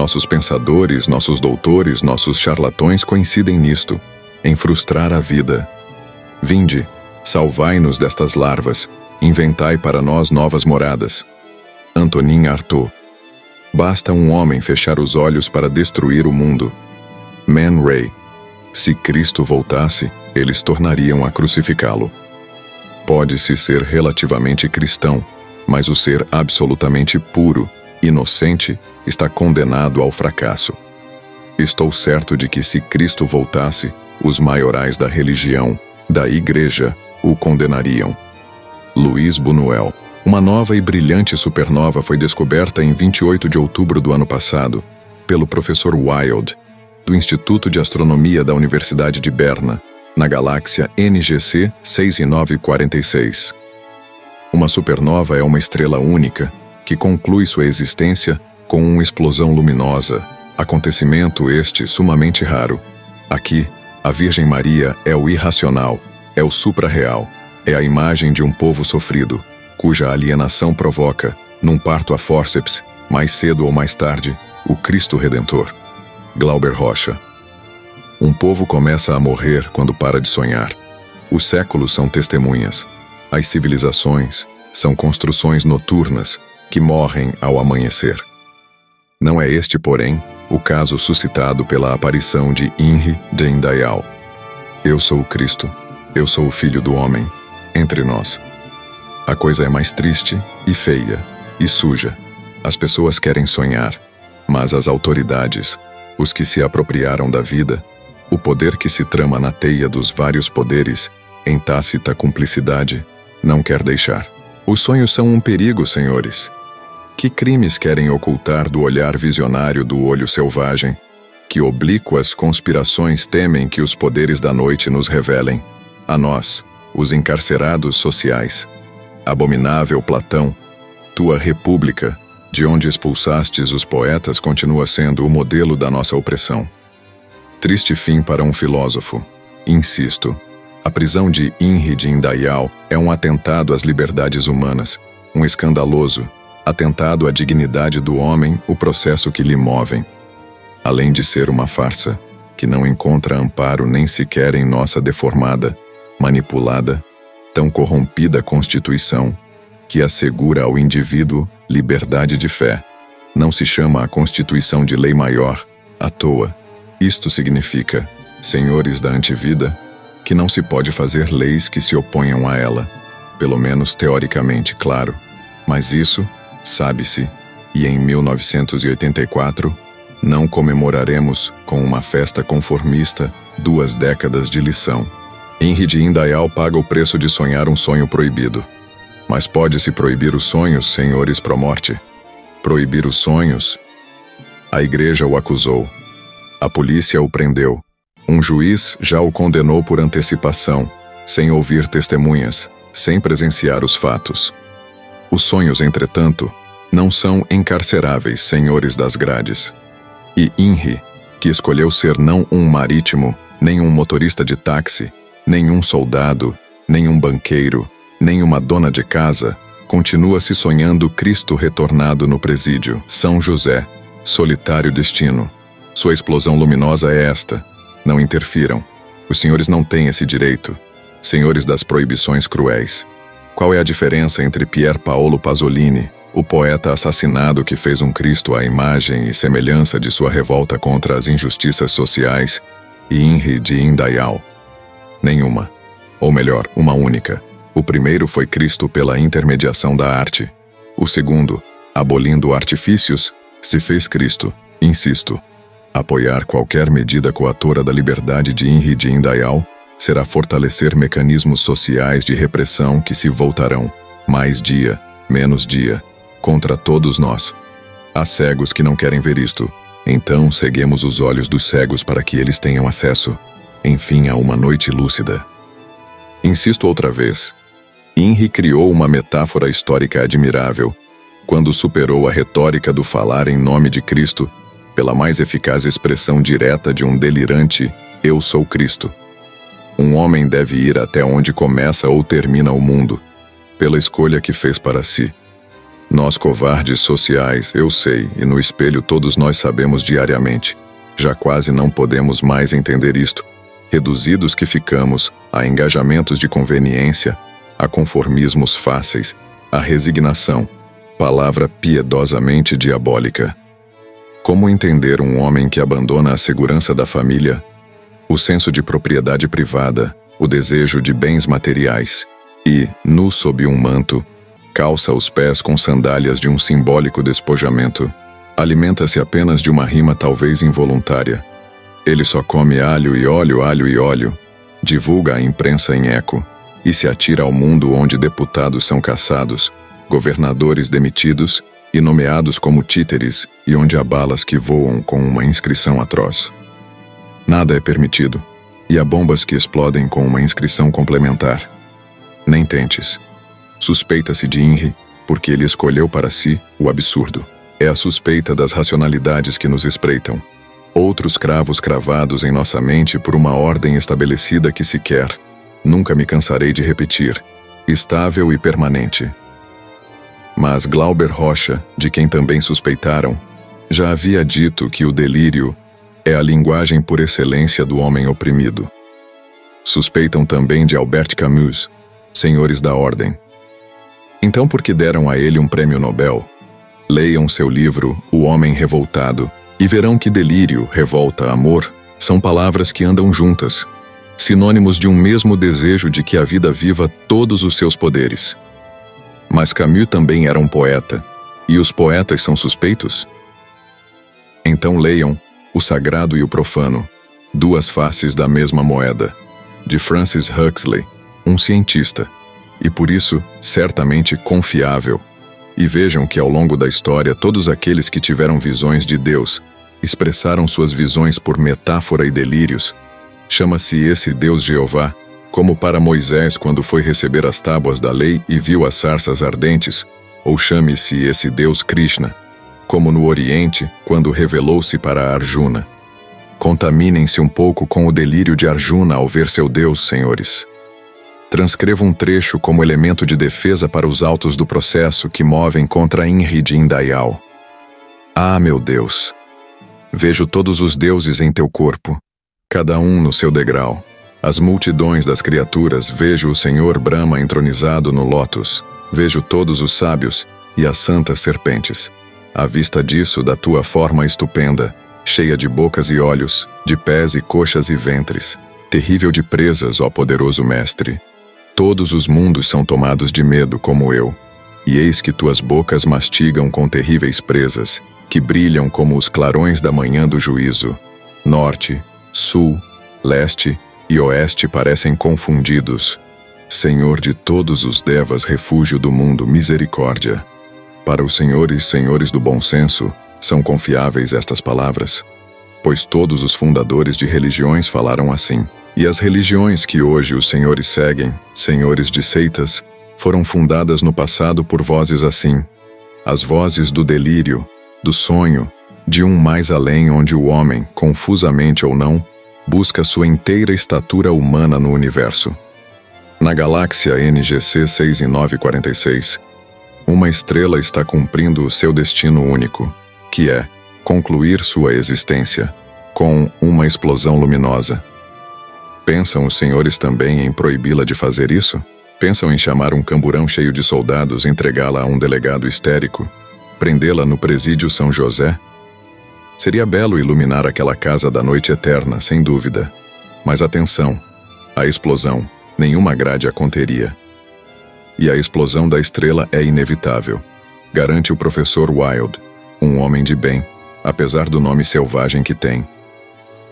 Nossos pensadores, nossos doutores, nossos charlatões coincidem nisto, em frustrar a vida. Vinde, salvai-nos destas larvas, inventai para nós novas moradas. Antonin Artaud. Basta um homem fechar os olhos para destruir o mundo. Man Ray. Se Cristo voltasse, eles tornariam a crucificá-lo. Pode-se ser relativamente cristão, mas o ser absolutamente puro, inocente, está condenado ao fracasso. Estou certo de que se Cristo voltasse, os maiorais da religião, da igreja, o condenariam. Luiz Buñuel. Uma nova e brilhante supernova foi descoberta em 28 de outubro do ano passado, pelo professor Wild, do Instituto de Astronomia da Universidade de Berna, na galáxia NGC 6946. Uma supernova é uma estrela única, que conclui sua existência com uma explosão luminosa, acontecimento este sumamente raro. Aqui, a Virgem Maria é o irracional, é o supra-real, é a imagem de um povo sofrido, cuja alienação provoca, num parto a fórceps, mais cedo ou mais tarde, o Cristo Redentor. Glauber Rocha. Um povo começa a morrer quando para de sonhar. Os séculos são testemunhas. As civilizações são construções noturnas que morrem ao amanhecer. Não é este, porém, o caso suscitado pela aparição de Inri Dayal. Eu sou o Cristo, eu sou o Filho do Homem, entre nós. A coisa é mais triste e feia e suja. As pessoas querem sonhar, mas as autoridades, os que se apropriaram da vida, o poder que se trama na teia dos vários poderes, em tácita cumplicidade, não quer deixar. Os sonhos são um perigo, senhores. Que crimes querem ocultar do olhar visionário do olho selvagem? Que oblíquas conspirações temem que os poderes da noite nos revelem? A nós, os encarcerados sociais. Abominável Platão, tua república, de onde expulsastes os poetas, continua sendo o modelo da nossa opressão. Triste fim para um filósofo. Insisto, a prisão de Inri Dayal é um atentado às liberdades humanas, um escandaloso atentado à dignidade do homem, o processo que lhe movem. Além de ser uma farsa, que não encontra amparo nem sequer em nossa deformada, manipulada, tão corrompida Constituição, que assegura ao indivíduo liberdade de fé. Não se chama a Constituição de lei maior à toa. Isto significa, senhores da antivida, que não se pode fazer leis que se oponham a ela, pelo menos teoricamente, claro. Mas isso, sabe-se, e em 1984, não comemoraremos com uma festa conformista 2 décadas de lição. Inri Dayal paga o preço de sonhar um sonho proibido. Mas pode-se proibir os sonhos, senhores pró-morte? Proibir os sonhos? A igreja o acusou. A polícia o prendeu. Um juiz já o condenou por antecipação, sem ouvir testemunhas, sem presenciar os fatos. Os sonhos, entretanto, não são encarceráveis, senhores das grades. E Inri, que escolheu ser não um marítimo, nem um motorista de táxi, nem um soldado, nem um banqueiro, nem uma dona de casa, continua-se sonhando Cristo retornado no presídio. São José, solitário destino. Sua explosão luminosa é esta. Não interfiram. Os senhores não têm esse direito. Senhores das proibições cruéis. Qual é a diferença entre Pier Paolo Pasolini, o poeta assassinado que fez um Cristo à imagem e semelhança de sua revolta contra as injustiças sociais, e Inri Dayal? Nenhuma. Ou melhor, uma única. O primeiro foi Cristo pela intermediação da arte. O segundo, abolindo artifícios, se fez Cristo. Insisto, apoiar qualquer medida coatora da liberdade de Inri Dayal será fortalecer mecanismos sociais de repressão que se voltarão, mais dia, menos dia, contra todos nós. Há cegos que não querem ver isto. Então ceguemos os olhos dos cegos para que eles tenham acesso, enfim, a uma noite lúcida. Insisto outra vez. Inri criou uma metáfora histórica admirável, quando superou a retórica do falar em nome de Cristo pela mais eficaz expressão direta de um delirante "Eu sou Cristo". Um homem deve ir até onde começa ou termina o mundo, pela escolha que fez para si. Nós covardes sociais, eu sei, e no espelho todos nós sabemos diariamente. Já quase não podemos mais entender isto. Reduzidos que ficamos a engajamentos de conveniência, a conformismos fáceis, a resignação, palavra piedosamente diabólica. Como entender um homem que abandona a segurança da família, o senso de propriedade privada, o desejo de bens materiais e, nu sob um manto, calça os pés com sandálias de um simbólico despojamento, alimenta-se apenas de uma rima talvez involuntária. Ele só come alho e óleo, divulga a imprensa em eco e se atira ao mundo onde deputados são caçados, governadores demitidos e nomeados como títeres e onde há balas que voam com uma inscrição atroz. Nada é permitido, e há bombas que explodem com uma inscrição complementar. Nem tentes. Suspeita-se de Inri, porque ele escolheu para si o absurdo. É a suspeita das racionalidades que nos espreitam. Outros cravos cravados em nossa mente por uma ordem estabelecida que sequer, nunca me cansarei de repetir, estável e permanente. Mas Glauber Rocha, de quem também suspeitaram, já havia dito que o delírio é a linguagem por excelência do homem oprimido. Suspeitam também de Albert Camus, senhores da ordem. Então, por que deram a ele um prêmio Nobel? Leiam seu livro O Homem Revoltado e verão que delírio, revolta, amor são palavras que andam juntas, sinônimos de um mesmo desejo de que a vida viva todos os seus poderes. Mas Camus também era um poeta, e os poetas são suspeitos? Então leiam O Sagrado e o Profano, duas faces da mesma moeda, de Francis Huxley, um cientista, e por isso certamente confiável. E vejam que ao longo da história todos aqueles que tiveram visões de Deus expressaram suas visões por metáfora e delírios. Chama-se esse Deus Jeová, como para Moisés quando foi receber as tábuas da lei e viu as sarças ardentes, ou chame-se esse Deus Krishna, como no Oriente quando revelou-se para Arjuna. Contaminem-se um pouco com o delírio de Arjuna ao ver seu Deus, senhores. Transcrevo um trecho como elemento de defesa para os autos do processo que movem contra Inri Din Dayal. Ah, meu Deus! Vejo todos os deuses em teu corpo, cada um no seu degrau. As multidões das criaturas, vejo o Senhor Brahma entronizado no lótus, vejo todos os sábios e as santas serpentes. À vista disso, da tua forma estupenda, cheia de bocas e olhos, de pés e coxas e ventres, terrível de presas, ó poderoso mestre. Todos os mundos são tomados de medo como eu, e eis que tuas bocas mastigam com terríveis presas, que brilham como os clarões da manhã do juízo. Norte, sul, leste e oeste parecem confundidos. Senhor de todos os devas, refúgio do mundo, misericórdia. Para os senhores do bom senso, são confiáveis estas palavras? Pois todos os fundadores de religiões falaram assim. E as religiões que hoje os senhores seguem, senhores de seitas, foram fundadas no passado por vozes assim. As vozes do delírio, do sonho, de um mais além onde o homem, confusamente ou não, busca sua inteira estatura humana no universo. Na galáxia NGC 6946, uma estrela está cumprindo o seu destino único, que é concluir sua existência, com uma explosão luminosa. Pensam os senhores também em proibi-la de fazer isso? Pensam em chamar um camburão cheio de soldados, entregá-la a um delegado histérico, prendê-la no presídio São José? Seria belo iluminar aquela casa da noite eterna, sem dúvida. Mas atenção, a explosão, nenhuma grade a conteria. E a explosão da estrela é inevitável, garante o professor Wilde, um homem de bem, apesar do nome selvagem que tem.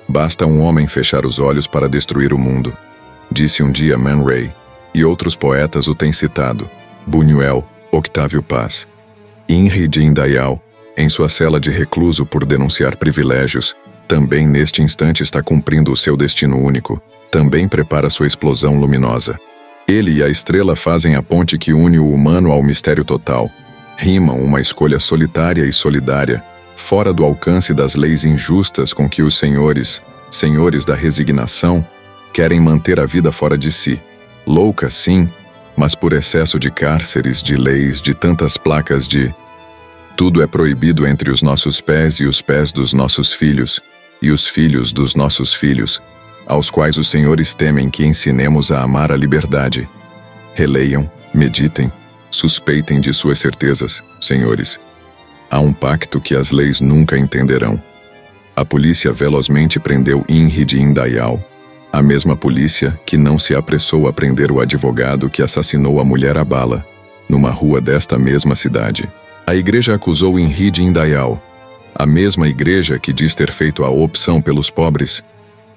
Basta um homem fechar os olhos para destruir o mundo, disse um dia Man Ray, e outros poetas o têm citado, Buñuel, Octávio Paz. Inri Din Dayal, em sua cela de recluso por denunciar privilégios, também neste instante está cumprindo o seu destino único, também prepara sua explosão luminosa. Ele e a estrela fazem a ponte que une o humano ao mistério total, rimam uma escolha solitária e solidária, fora do alcance das leis injustas com que os senhores da resignação, querem manter a vida fora de si. Louca, sim, mas por excesso de cárceres, de leis, de tantas placas de... Tudo é proibido entre os nossos pés e os pés dos nossos filhos, e os filhos dos nossos filhos, aos quais os senhores temem que ensinemos a amar a liberdade. Releiam, meditem, suspeitem de suas certezas, senhores. Há um pacto que as leis nunca entenderão. A polícia velozmente prendeu Inri de Indaial, a mesma polícia que não se apressou a prender o advogado que assassinou a mulher à bala, numa rua desta mesma cidade. A igreja acusou Inri de Indaial, a mesma igreja que diz ter feito a opção pelos pobres,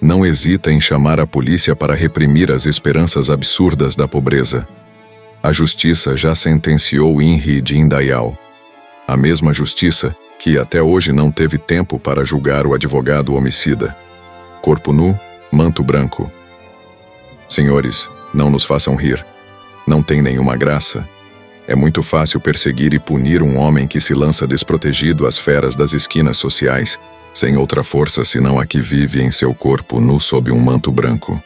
não hesita em chamar a polícia para reprimir as esperanças absurdas da pobreza. A justiça já sentenciou Inri de Indaial, a mesma justiça que até hoje não teve tempo para julgar o advogado homicida. Corpo nu, manto branco. Senhores, não nos façam rir. Não tem nenhuma graça. É muito fácil perseguir e punir um homem que se lança desprotegido às feras das esquinas sociais, sem outra força senão a que vive em seu corpo nu sob um manto branco.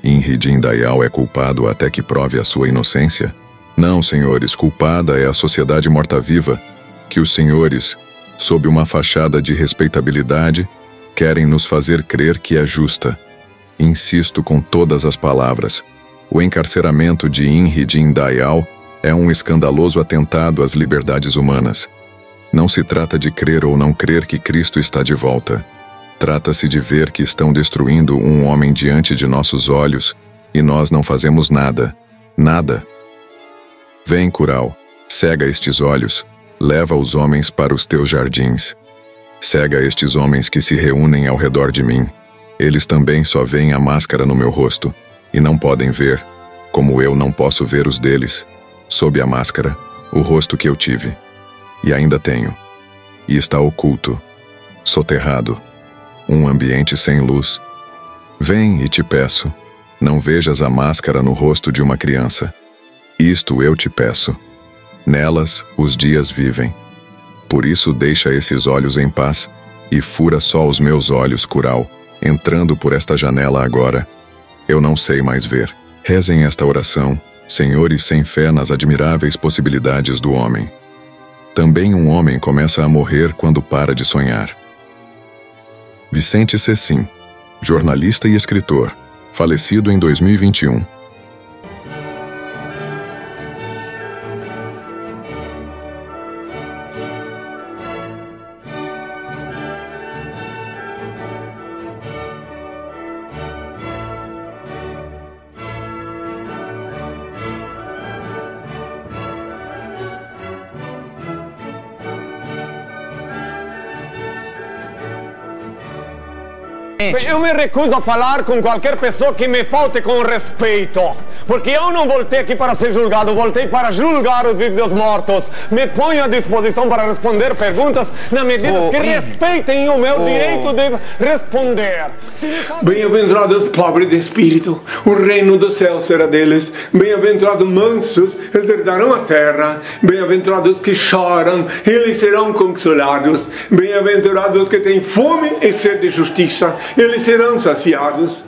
Inri de Indaial é culpado até que prove a sua inocência? Não, senhores, culpada é a sociedade morta-viva, que os senhores, sob uma fachada de respeitabilidade, querem nos fazer crer que é justa. Insisto com todas as palavras, o encarceramento de Inri de Indaial é um escandaloso atentado às liberdades humanas. Não se trata de crer ou não crer que Cristo está de volta. Trata-se de ver que estão destruindo um homem diante de nossos olhos e nós não fazemos nada. Nada. Vem, Curau, cega estes olhos, leva os homens para os teus jardins. Cega estes homens que se reúnem ao redor de mim. Eles também só veem a máscara no meu rosto e não podem ver, como eu não posso ver os deles, sob a máscara, o rosto que eu tive. E ainda tenho. E está oculto, soterrado, um ambiente sem luz. Vem e te peço, não vejas a máscara no rosto de uma criança. Isto eu te peço. Nelas os dias vivem. Por isso deixa esses olhos em paz e fura só os meus olhos, Curau, entrando por esta janela agora. Eu não sei mais ver. Rezem esta oração, senhores sem fé nas admiráveis possibilidades do homem. Também um homem começa a morrer quando para de sonhar. Vicente Cecim, jornalista e escritor, falecido em 2021. Eu me recuso a falar com qualquer pessoa que me falte com respeito, porque eu não voltei aqui para ser julgado, voltei para julgar os vivos e os mortos. Me ponho à disposição para responder perguntas na medida que respeitem o meu direito de responder. Bem-aventurados pobres de espírito, o reino dos céus será deles. Bem-aventurados mansos, eles herdarão a terra. Bem-aventurados que choram, eles serão consolados. Bem-aventurados que têm fome e sede de justiça, eles serão saciados.